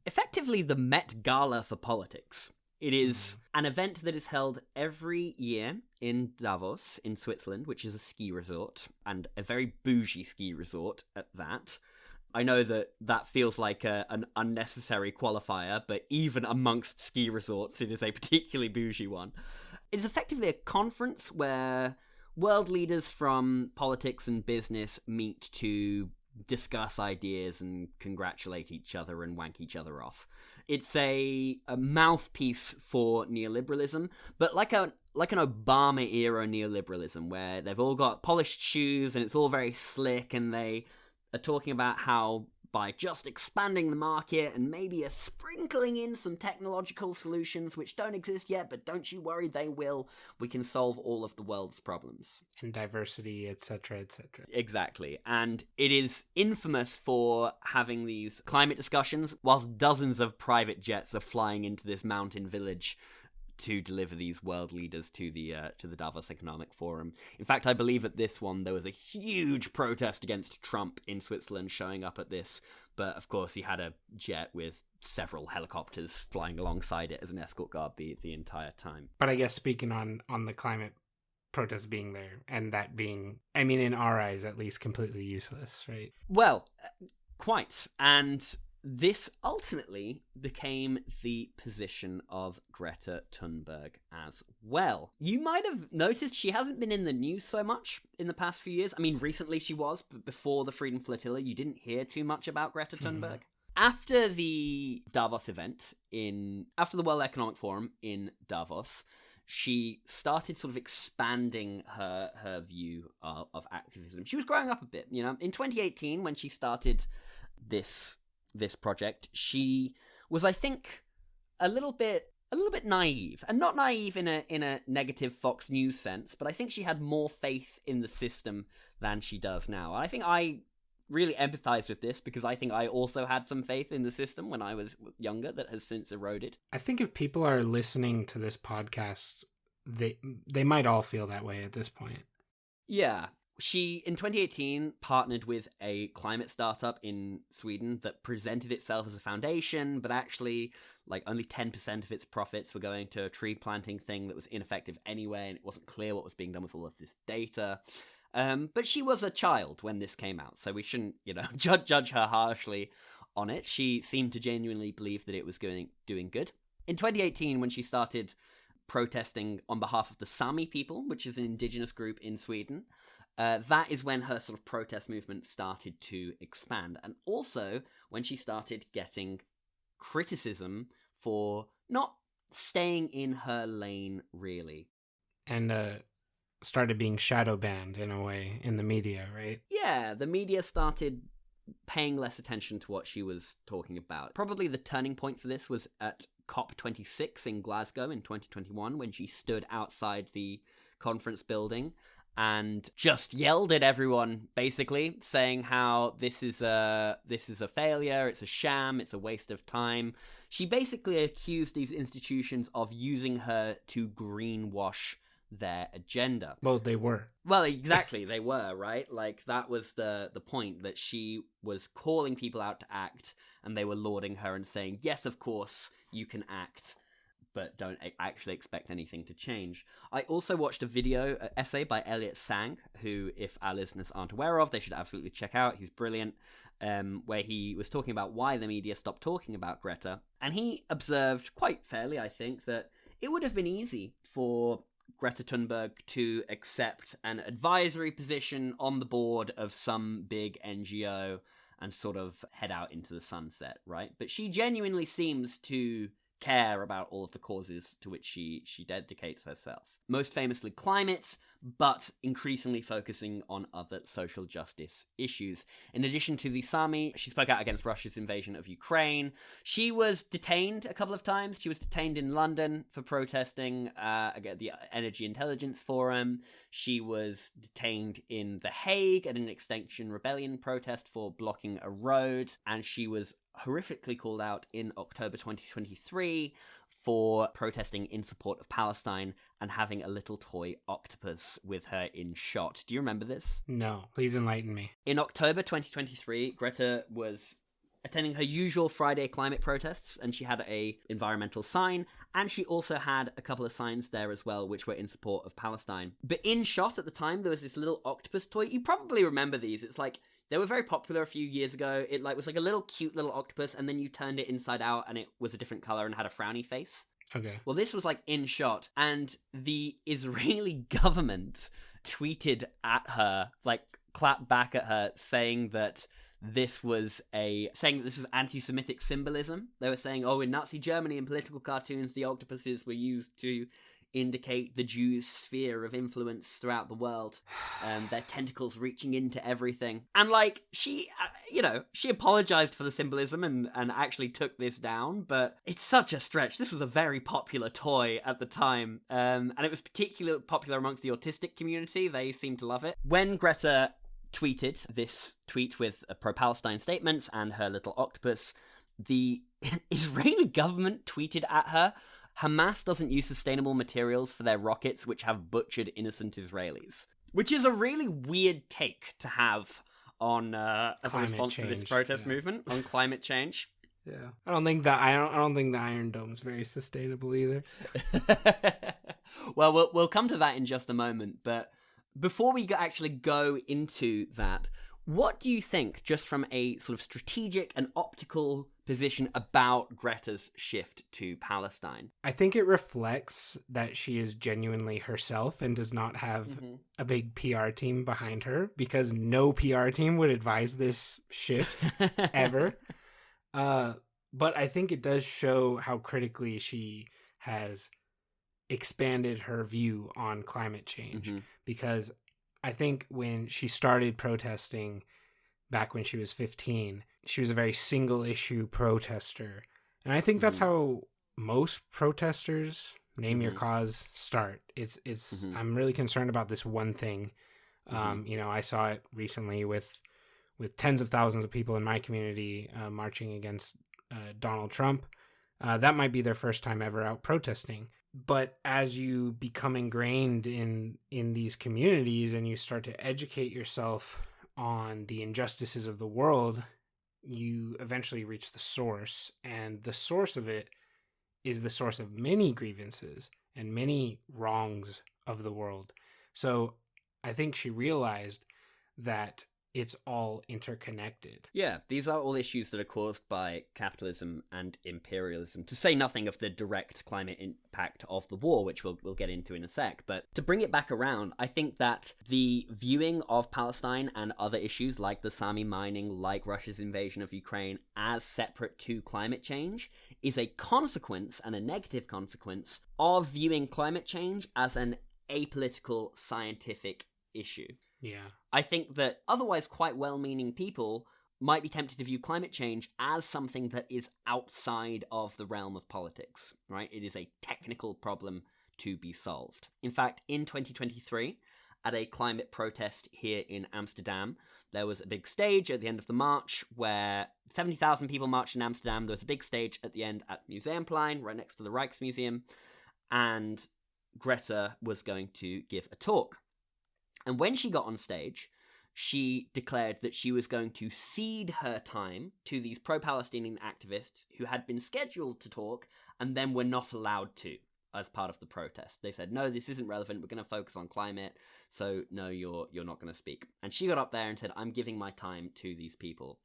effectively the Met Gala for politics. It is an event that is held every year in Davos, in Switzerland, which is a ski resort, and a very bougie ski resort at that. I know that feels like an unnecessary qualifier, but even amongst ski resorts, it is a particularly bougie one. It is effectively a conference where world leaders from politics and business meet to discuss ideas and congratulate each other and wank each other off. It's a mouthpiece for neoliberalism, but like an Obama-era neoliberalism, where they've all got polished shoes and it's all very slick, and they are talking about how by just expanding the market and maybe sprinkling in some technological solutions which don't exist yet, but don't you worry, they will, we can solve all of the world's problems. And diversity, etc., etc. Exactly. And it is infamous for having these climate discussions whilst dozens of private jets are flying into this mountain village to deliver these world leaders to the Davos Economic Forum. In fact, I believe at this one there was a huge protest against Trump in Switzerland showing up at this, but of course he had a jet with several helicopters flying alongside it as an escort guard the entire time. But I guess speaking on the climate protest being there, and that being, I mean, in our eyes at least, completely useless, right? Well, quite. And this ultimately became the position of Greta Thunberg as well. You might have noticed she hasn't been in the news so much in the past few years. I mean, recently she was, but before the Freedom Flotilla, you didn't hear too much about Greta Thunberg. After the Davos event, after the World Economic Forum in Davos, she started sort of expanding her view of activism. She was growing up a bit, In 2018, when she started this project, she was, I think, a little bit naive, and not naive in a negative Fox News sense, but I think she had more faith in the system than she does now. And I think I really empathize with this because I think I also had some faith in the system when I was younger that has since eroded. I think if people are listening to this podcast, they might all feel that way at this point. Yeah. She, in 2018, partnered with a climate startup in Sweden that presented itself as a foundation, but actually, only 10% of its profits were going to a tree planting thing that was ineffective anyway, and it wasn't clear what was being done with all of this data. But she was a child when this came out, so we shouldn't, judge her harshly on it. She seemed to genuinely believe that it was doing good. In 2018, when she started protesting on behalf of the Sami people, which is an indigenous group in Sweden, that is when her sort of protest movement started to expand. And also when she started getting criticism for not staying in her lane, really. And started being shadow banned in a way in the media, right? Yeah, the media started paying less attention to what she was talking about. Probably the turning point for this was at COP26 in Glasgow in 2021, when she stood outside the conference building and just yelled at everyone, basically saying how this is a failure, it's a sham, it's a waste of time. She basically accused these institutions of using her to greenwash their agenda. Well, they were. Well, exactly, they were, right? That was the point, that she was calling people out to act, and they were lauding her and saying, yes, of course, you can act. but don't actually expect anything to change. I also watched a video essay by Elliot Sang, who, if our listeners aren't aware of, they should absolutely check out. He's brilliant, where he was talking about why the media stopped talking about Greta. And he observed, quite fairly, I think, that it would have been easy for Greta Thunberg to accept an advisory position on the board of some big NGO and sort of head out into the sunset, right? But she genuinely seems to care about all of the causes to which she dedicates herself. Most famously climate, but increasingly focusing on other social justice issues. In addition to the Sami, she spoke out against Russia's invasion of Ukraine. She was detained a couple of times. She was detained in London for protesting against the Energy Intelligence Forum. She was detained in The Hague at an Extinction Rebellion protest for blocking a road. And she was horrifically called out in October 2023 for protesting in support of Palestine and having a little toy octopus with her in shot. Do you remember this? No, please enlighten me. In October 2023, Greta was attending her usual Friday climate protests, and she had a environmental sign, and she also had a couple of signs there as well, which were in support of Palestine. But in shot at the time, there was this little octopus toy. You probably remember these. It's like, they were very popular a few years ago. It was like a little cute little octopus, and then you turned it inside out, and it was a different color and had a frowny face. Okay. Well, this was like in shot, and the Israeli government tweeted at her, like clapped back at her, saying that this was anti-Semitic symbolism. They were saying, oh, in Nazi Germany, in political cartoons, the octopuses were used to indicate the Jews' sphere of influence throughout the world, their tentacles reaching into everything. And like, she apologized for the symbolism and actually took this down, but it's such a stretch. This was a very popular toy at the time, and it was particularly popular amongst the autistic community. They seemed to love it. When Greta tweeted this tweet with pro-Palestine statements and her little octopus, the Israeli government tweeted at her, Hamas doesn't use sustainable materials for their rockets, which have butchered innocent Israelis. Which is a really weird take to have on as a response to this protest movement on climate change. Yeah, I don't think the Iron Dome's very sustainable either. Well, we'll come to that in just a moment, but before we actually go into that, what do you think, just from a sort of strategic and optical position, about Greta's shift to Palestine? I think it reflects that she is genuinely herself and does not have a big PR team behind her, because no PR team would advise this shift ever. But I think it does show how critically she has expanded her view on climate change, because I think when she started protesting back when she was 15, she was a very single issue protester. And I think that's how most protesters, name your cause, start. It's I'm really concerned about this one thing. I saw it recently with tens of thousands of people in my community marching against Donald Trump. That might be their first time ever out protesting. But as you become ingrained in these communities and you start to educate yourself on the injustices of the world, you eventually reach the source. And the source of it is the source of many grievances and many wrongs of the world. So I think she realized that it's all interconnected. Yeah, these are all issues that are caused by capitalism and imperialism, to say nothing of the direct climate impact of the war, which we'll get into in a sec. But to bring it back around, I think that the viewing of Palestine and other issues like the Sami mining, like Russia's invasion of Ukraine, as separate to climate change is a consequence, and a negative consequence, of viewing climate change as an apolitical scientific issue. Yeah. I think that otherwise quite well-meaning people might be tempted to view climate change as something that is outside of the realm of politics, right? It is a technical problem to be solved. In fact, in 2023, at a climate protest here in Amsterdam, there was a big stage at the end of the march where 70,000 people marched in Amsterdam. There was a big stage at the end at Museumplein, right next to the Rijksmuseum, and Greta was going to give a talk. And when she got on stage, she declared that she was going to cede her time to these pro-Palestinian activists who had been scheduled to talk and then were not allowed to as part of the protest. They said, no, this isn't relevant. We're going to focus on climate. So no, you're not going to speak. And she got up there and said, I'm giving my time to these people.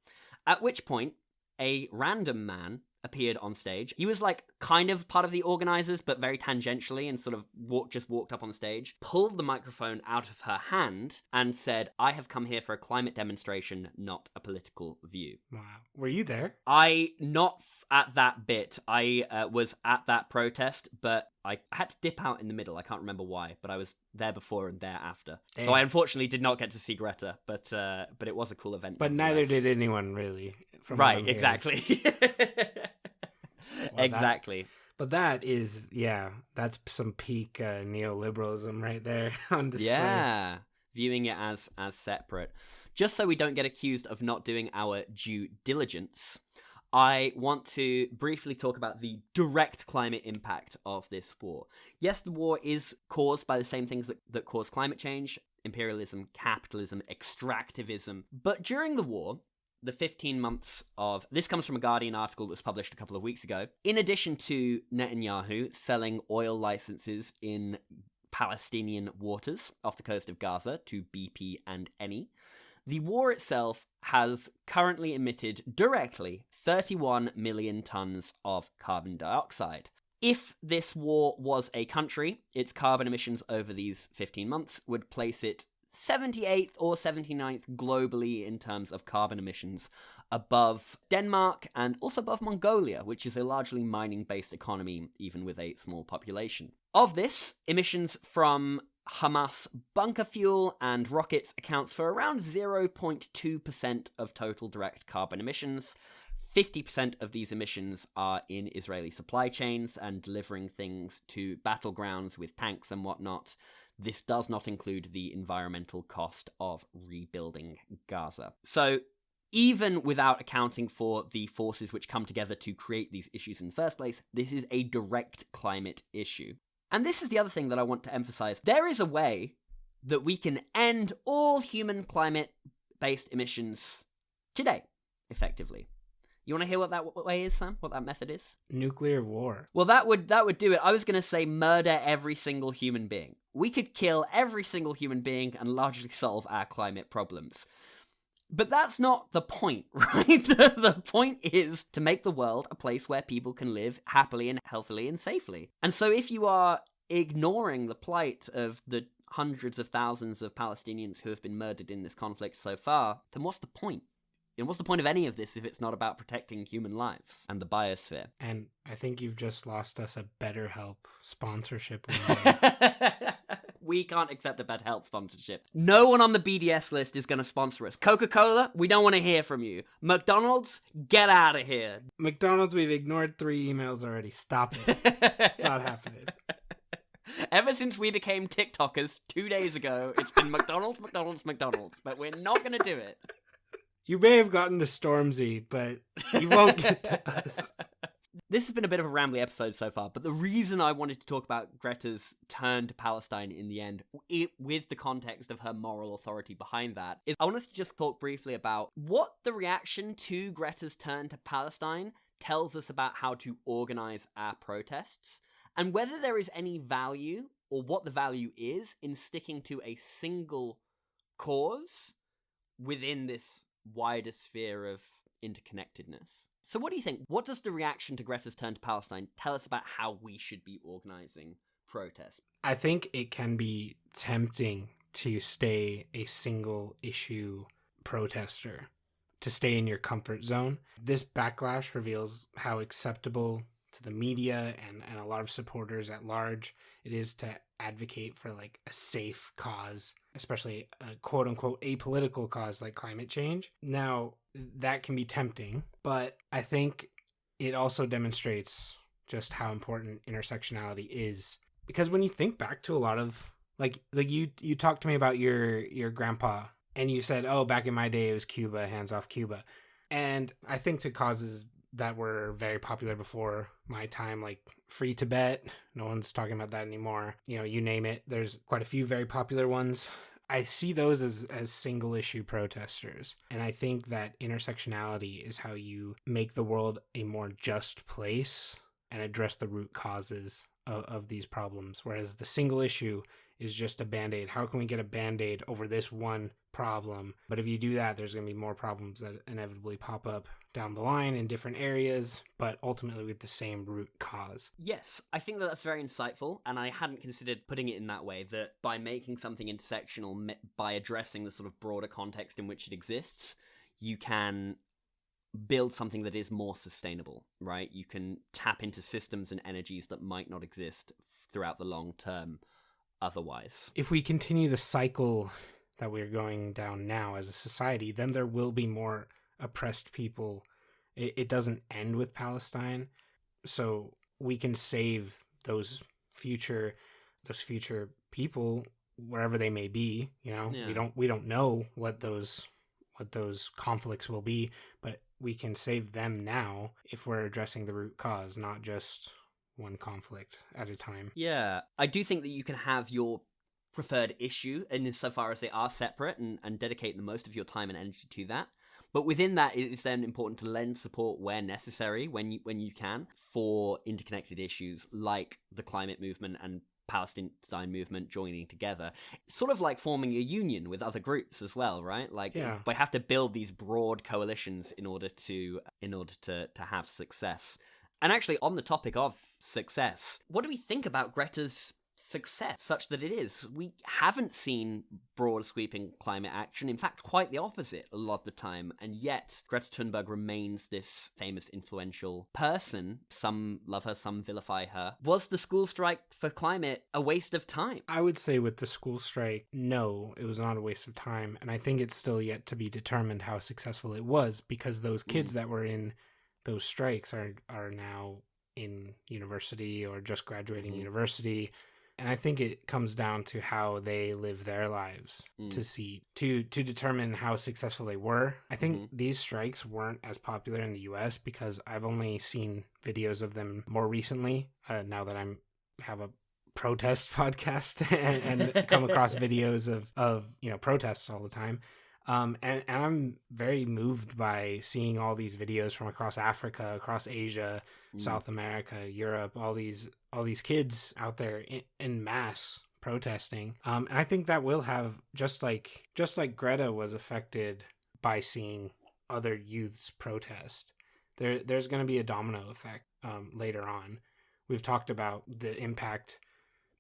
At which point, a random man appeared on stage. He was like kind of part of the organizers, but very tangentially, and sort of walked up on stage, pulled the microphone out of her hand and said, I have come here for a climate demonstration, not a political view. Wow. Were you there? Not at that bit. I was at that protest, but I had to dip out in the middle. I can't remember why, but I was there before and there after. So I unfortunately did not get to see Greta, but it was a cool event. But neither did anyone really. Right, exactly. Well, exactly. But that is, that's some peak neoliberalism right there on display. Yeah, viewing it as separate. Just so we don't get accused of not doing our due diligence, I want to briefly talk about the direct climate impact of this war. Yes, the war is caused by the same things that cause climate change: imperialism, capitalism, extractivism. But during the war, the 15 months of... This comes from a Guardian article that was published a couple of weeks ago. In addition to Netanyahu selling oil licenses in Palestinian waters off the coast of Gaza to BP and Eni, the war itself has currently emitted directly 31 million tons of carbon dioxide. If this war was a country, its carbon emissions over these 15 months would place it 78th or 79th globally in terms of carbon emissions, above Denmark and also above Mongolia, which is a largely mining-based economy, even with a small population. Of this, emissions from Hamas bunker fuel and rockets accounts for around 0.2% of total direct carbon emissions. 50% of these emissions are in Israeli supply chains and delivering things to battlegrounds with tanks and whatnot. This does not include the environmental cost of rebuilding Gaza. So even without accounting for the forces which come together to create these issues in the first place, this is a direct climate issue. And this is the other thing that I want to emphasize. There is a way that we can end all human climate-based emissions today, effectively. You want to hear what that way is, Sam? What that method is? Nuclear war. Well, that would do it. I was going to say murder every single human being. We could kill every single human being and largely solve our climate problems. But that's not the point, right? The point is to make the world a place where people can live happily and healthily and safely. And so if you are ignoring the plight of the hundreds of thousands of Palestinians who have been murdered in this conflict so far, then what's the point? And what's the point of any of this if it's not about protecting human lives and the biosphere? And I think you've just lost us a BetterHelp sponsorship. We can't accept a BetterHelp sponsorship. No one on the BDS list is going to sponsor us. Coca-Cola, we don't want to hear from you. McDonald's, get out of here. McDonald's, we've ignored 3 emails already. Stop it. It's not happening. Ever since we became TikTokers 2 days ago, it's been McDonald's, McDonald's, McDonald's. But we're not going to do it. You may have gotten to Stormzy, but you won't get to us. This has been a bit of a rambly episode so far, but the reason I wanted to talk about Greta's turn to Palestine in the end, with the context of her moral authority behind that, is I want us to just talk briefly about what the reaction to Greta's turn to Palestine tells us about how to organize our protests, and whether there is any value, or what the value is, in sticking to a single cause within this wider sphere of interconnectedness. So what do you think? What does the reaction to Greta's turn to Palestine tell us about how we should be organizing protests? I think it can be tempting to stay a single issue protester, to stay in your comfort zone. This backlash reveals how acceptable to the media and a lot of supporters at large it is to advocate for like a safe cause, especially a quote unquote apolitical cause like climate change. Now, that can be tempting, but I think it also demonstrates just how important intersectionality is. Because when you think back to a lot of like you talked to me about your grandpa and you said, oh, back in my day it was Cuba, hands off Cuba. And I think to causes that were very popular before my time, like Free Tibet, no one's talking about that anymore. You know, you name it. There's quite a few very popular ones. I see those as single issue protesters. And I think that intersectionality is how you make the world a more just place and address the root causes of these problems. Whereas the single issue is just a band-aid. How can we get a band-aid over this one problem? But if you do that, there's going to be more problems that inevitably pop up down the line in different areas, but ultimately with the same root cause. Yes, I think that that's very insightful, and I hadn't considered putting it in that way, that by making something intersectional, by addressing the sort of broader context in which it exists, you can build something that is more sustainable, right? You can tap into systems and energies that might not exist throughout the long term otherwise. If we continue the cycle that we're going down now as a society, then there will be more oppressed people. It doesn't end with Palestine, so we can save those future people wherever they may be. You know, yeah. we don't know what those conflicts will be, but we can save them now if we're addressing the root cause, not just one conflict at a time. Yeah, I do think that you can have your preferred issue insofar as they are separate and dedicate the most of your time and energy to that. But within that, it is then important to lend support where necessary, when you can, for interconnected issues like the climate movement and Palestine movement joining together. It's sort of like forming a union with other groups as well, right? Like, yeah. We have to build these broad coalitions in order to have success. And actually, on the topic of success, what do we think about Greta's success, such that it is? We haven't seen broad sweeping climate action. In fact, quite the opposite a lot of the time. And yet, Greta Thunberg remains this famous, influential person. Some love her, some vilify her. Was the school strike for climate a waste of time? I would say with the school strike, no, it was not a waste of time. And I think it's still yet to be determined how successful it was, because those kids that were in those strikes are now in university or just graduating university. And I think it comes down to how they live their lives to determine how successful they were. I think these strikes weren't as popular in the US because I've only seen videos of them more recently, now that I have a protest podcast and come across videos of protests all the time. And I'm very moved by seeing all these videos from across Africa, across Asia, South America, Europe, all these kids out there in mass protesting. And I think that will have, just like Greta was affected by seeing other youths protest, there's going to be a domino effect later on. We've talked about the impact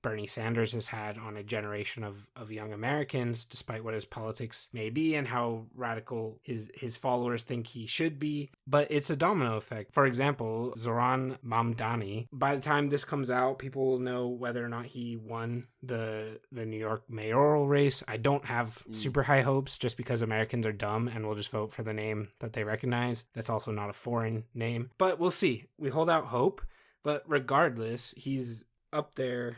Bernie Sanders has had on a generation of young Americans, despite what his politics may be and how radical his followers think he should be. But it's a domino effect. For example, Zoran Mamdani, by the time this comes out, people will know whether or not he won the New York mayoral race. I don't have super high hopes, just because Americans are dumb and will just vote for the name that they recognize. That's also not a foreign name. But we'll see. We hold out hope. But regardless, he's up there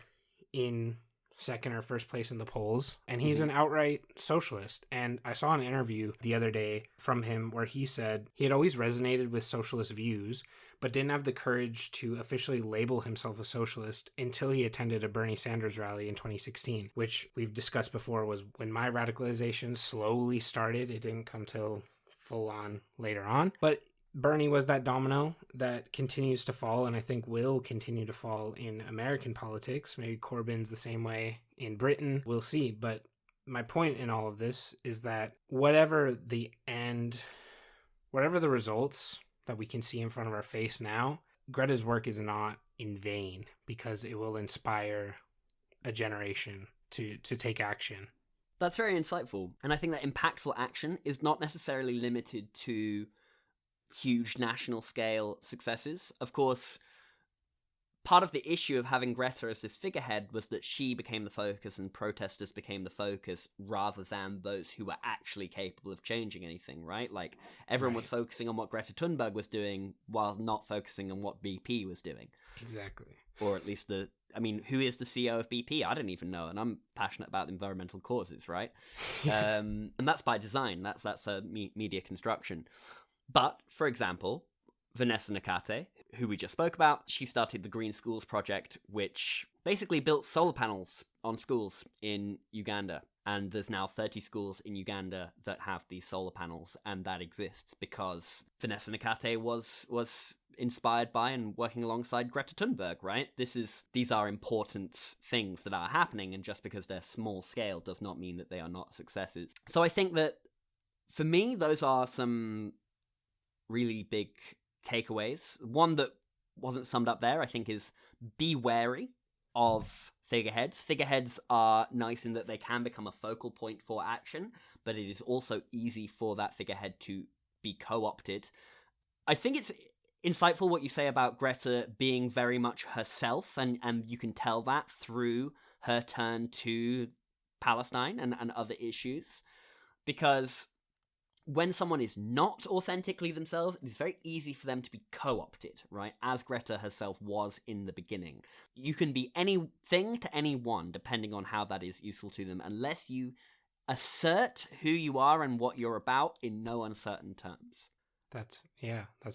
in second or first place in the polls, and he's an outright socialist. And I saw an interview the other day from him where he said he had always resonated with socialist views, but didn't have the courage to officially label himself a socialist until he attended a Bernie Sanders rally in 2016, which we've discussed before was when my radicalization slowly started. It didn't come till full on later on, but Bernie was that domino that continues to fall, and I think will continue to fall in American politics. Maybe Corbyn's the same way in Britain. We'll see. But my point in all of this is that whatever the results that we can see in front of our face now, Greta's work is not in vain, because it will inspire a generation to take action. That's very insightful. And I think that impactful action is not necessarily limited to huge national scale successes. Of course, part of the issue of having Greta as this figurehead was that she became the focus and protesters became the focus rather than those who were actually capable of changing anything, right? Like, everyone was focusing on what Greta Thunberg was doing while not focusing on what BP was doing. Exactly. Or at least who is the CEO of BP? I don't even know, and I'm passionate about environmental causes, right? And that's by design. That's a media construction. But, for example, Vanessa Nakate, who we just spoke about, she started the Green Schools Project, which basically built solar panels on schools in Uganda. And there's now 30 schools in Uganda that have these solar panels, and that exists because Vanessa Nakate was inspired by and working alongside Greta Thunberg, right? These are important things that are happening, and just because they're small scale does not mean that they are not successes. So I think that, for me, those are some really big takeaways. One that wasn't summed up there, I think, is be wary of figureheads. Figureheads are nice in that they can become a focal point for action, but it is also easy for that figurehead to be co-opted. I think it's insightful what you say about Greta being very much herself, and you can tell that through her turn to Palestine and other issues, because when someone is not authentically themselves, it's very easy for them to be co-opted, right? As Greta herself was in the beginning. You can be anything to anyone, depending on how that is useful to them, unless you assert who you are and what you're about in no uncertain terms. That's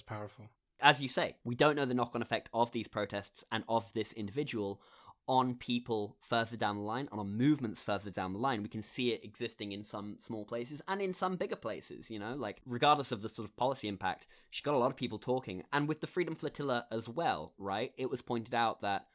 powerful. As you say, we don't know the knock-on effect of these protests and of this individual on people further down the line, on movements further down the line. We can see it existing in some small places and in some bigger places, like regardless of the sort of policy impact, she got a lot of people talking. And with the Freedom Flotilla as well, right? It was pointed out that,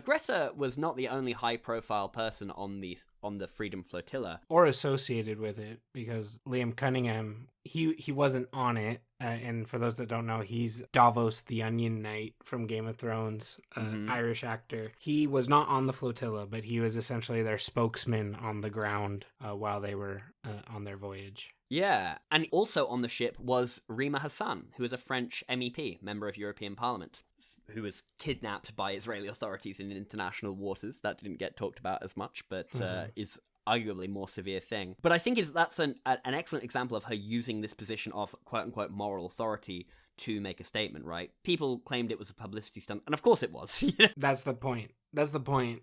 Greta was not the only high-profile person on the Freedom Flotilla. Or associated with it, because Liam Cunningham, he wasn't on it. And for those that don't know, he's Davos the Onion Knight from Game of Thrones, Irish actor. He was not on the flotilla, but he was essentially their spokesman on the ground while they were on their voyage. Yeah, and also on the ship was Rima Hassan, who is a French MEP, member of European Parliament, who was kidnapped by Israeli authorities in international waters. That didn't get talked about as much, but is arguably more severe thing. But I think that's an excellent example of her using this position of quote-unquote moral authority to make a statement, right? People claimed it was a publicity stunt, and of course it was. That's the point.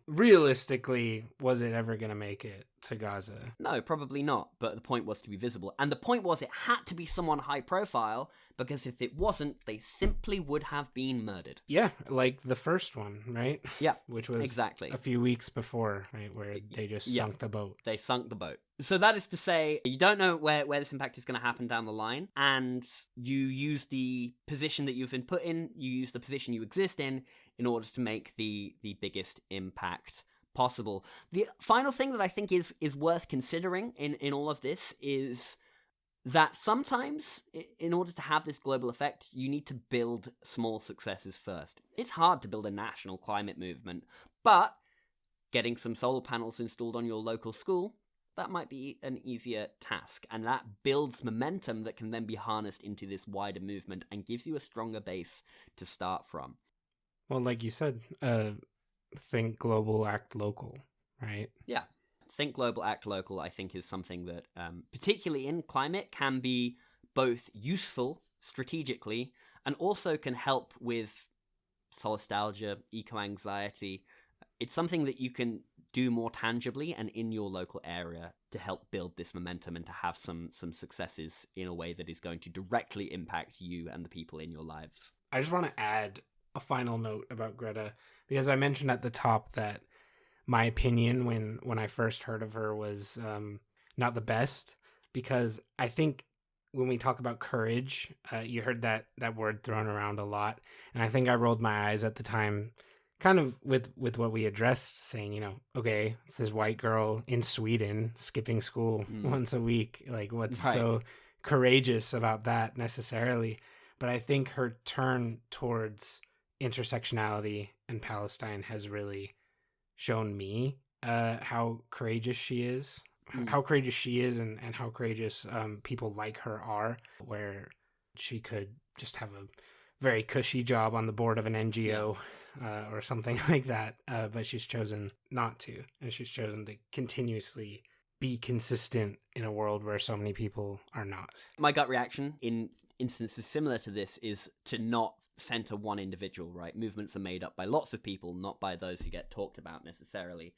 Realistically, was it ever going to make it to Gaza? No, probably not, but the point was to be visible. And the point was it had to be someone high profile, because if it wasn't, they simply would have been murdered. Yeah, like the first one, right? Yeah, which was exactly a few weeks before, right, where they just sunk the boat. They sunk the boat. So that is to say, you don't know where this impact is going to happen down the line, and you use the position that you've been put in, you use the position you exist in order to make the biggest impact possible. The final thing that I think is worth considering in all of this is that sometimes, in order to have this global effect, you need to build small successes first. It's hard to build a national climate movement, but getting some solar panels installed on your local school, that might be an easier task, and that builds momentum that can then be harnessed into this wider movement and gives you a stronger base to start from. Well, like you said, think global, act local, right? Yeah. Think global, act local, I think, is something that, particularly in climate, can be both useful strategically and also can help with solastalgia, eco-anxiety. It's something that you can do more tangibly and in your local area to help build this momentum and to have some successes in a way that is going to directly impact you and the people in your lives. I just want to add a final note about Greta, because I mentioned at the top that my opinion when I first heard of her was not the best, because I think when we talk about courage, you heard that word thrown around a lot, and I think I rolled my eyes at the time, kind of with what we addressed, saying, okay, it's this white girl in Sweden skipping school once a week. Like, what's so courageous about that necessarily? But I think her turn towards intersectionality and Palestine has really shown me how courageous she is, and how courageous people like her are, where she could just have a very cushy job on the board of an NGO or something like that, but she's chosen not to, and she's chosen to continuously be consistent in a world where so many people are not. My gut reaction in instances similar to this is to not center one individual, right? Movements are made up by lots of people, not by those who get talked about necessarily.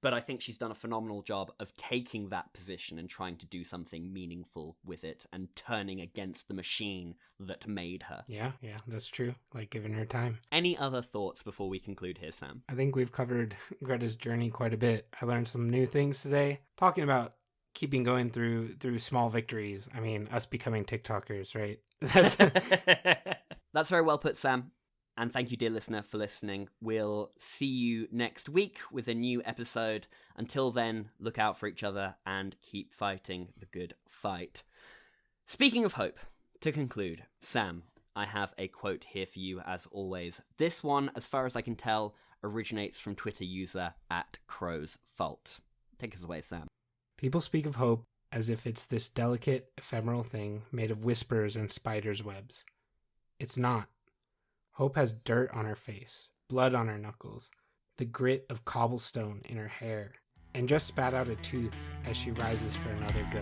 But I think she's done a phenomenal job of taking that position and trying to do something meaningful with it and turning against the machine that made her. Yeah, that's true. Like, giving her time. Any other thoughts before we conclude here, Sam? I think we've covered Greta's journey quite a bit. I learned some new things today. Talking about keeping going through small victories. I mean, us becoming TikTokers, right? That's very well put, Sam. And thank you, dear listener, for listening. We'll see you next week with a new episode. Until then, look out for each other and keep fighting the good fight. Speaking of hope, to conclude, Sam, I have a quote here for you as always. This one, as far as I can tell, originates from Twitter user @CrowsFault. Take us away, Sam. People speak of hope as if it's this delicate, ephemeral thing made of whispers and spiders' webs. It's not. Hope has dirt on her face, blood on her knuckles, the grit of cobblestone in her hair, and just spat out a tooth as she rises for another go.